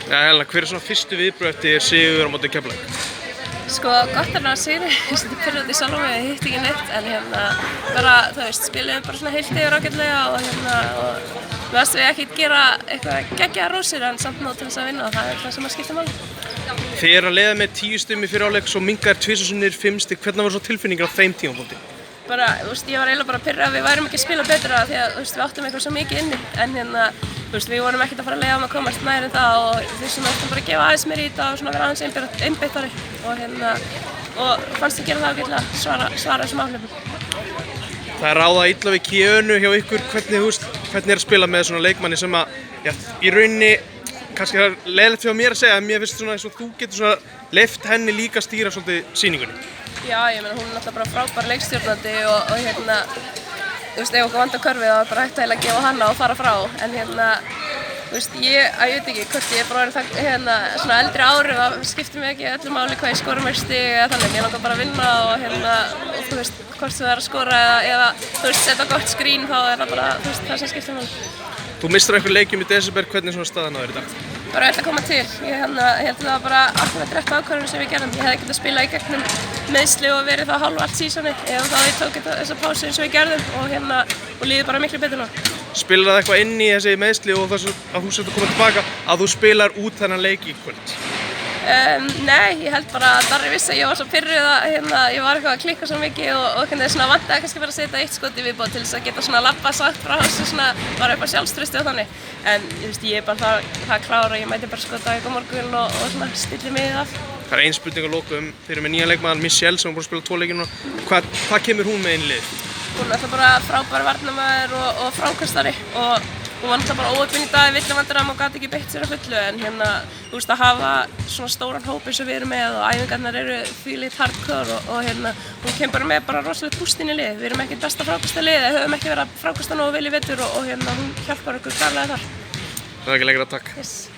Ja, Helena, hver svona fyrstu viðbrögð eftir sigur á móti Keflavík? Sko, gott að ná sigri, þetta er pyrrandi sjálf mig, ég hitt ekki neitt, en bara, þú veist, spilum bara svona heilt yfir ágætlega og við varst við ekkert gera eitthvað geggjaðar rósir en samt nóg til þess að vinna og það er það sem að skipta máli. Þið eru að leiða með 10 stig í fyrri hálfleik, svo minnkaðir 2 sinnum 5 stig, hvernig var svo tilfinningar á þeim tímapunkti? Bara, þú veist, ég var eiginlega bara pirrað að við værum ekki að spila betra því að, þú veist, við áttum eitthvað svo mikið inni en þú veist, við vorum ekkert að fara að leiða að komast nær en það og við svona áttum bara að gefa aðeins meira í þetta og svona vera aðeins einbeittari og fannst að gera það ágætlega, svara þessum áhlaupunum. Það er ráða illa við Kiönu hjá ykkur, hvernig að spila með svona leikmanni sem að, já, í rauninni, kannski það er leiðilegt fyrir mér að segja, en mér finnst svona eins og þú getur svona leyft henni líka að stýra svolítið sýningunni. Já, ég meina hún er náttúrulega bara frábær leikstjórnandi og þú veist, ef okkur vandar körfið þá er bara hægt að gefa hana og fara frá, en þú veist, ég veit ekki hvort ég er bara orðin svona eldri ári og það skiptir mig ekki öllu máli hvað ég skora mest stig eða þannig, ég langar bara að vinna og þú veist, hvort það er að skora eða þú veist, setja gott skrín þá er það bara, þú veist, það sem skiptir máli. Þú misstir einhver leikjum í desember, hvernig svona staðan á þér í dag? Bara öll að koma til. Ég held að það var bara akkurat rétt ákvörðun sem við gerðum. Ég hefði getað að spila í gegnum meiðsli og verið það hálf allt sísonið ef þá ég tók þessa pásu eins og við gerðum og líði bara miklu betur nú. Spilar það eitthvað inn í þessi meiðsli og þess að þú sért að koma tilbaka að þú spilar út þennan leik í kvöld? Nei, ég held bara að Darri vissi að ég var svo pirruð að ég var eitthvað að klikka svo mikið og svona vantaði kannski bara að setja eitt skot í viðbót til þess að geta svona labba sagt frá þessu svona bara upp á sjálfstrausti og þannig. En ég er bara það klára, ég mæti bara skota á morgun og svona stilli mig af. Það er ein spurning að lokum, þeir eru með nýjan leikmann Michelle sem er búin að spila 2 leiki núna. Hvað kemur hún með inn í liðið? Hún er alltaf bara frábær varnarmaður og frákastari og hún var alltaf bara óöfn í dag, villavandram og gat ekki beitt sér að fullu en þú veist að hafa svona stóran hóp eins og við erum með og æfingarnar eru þvílíkt hardcore og hún kemur bara með bara rosalegt búst inn í lið. Við erum ekki besta frákasta liðið, höfum ekki verið að frákasta nógu vel í vetur og hún hjálpar okkur klárlega þar. Það er ekki lengra, takk. Yes.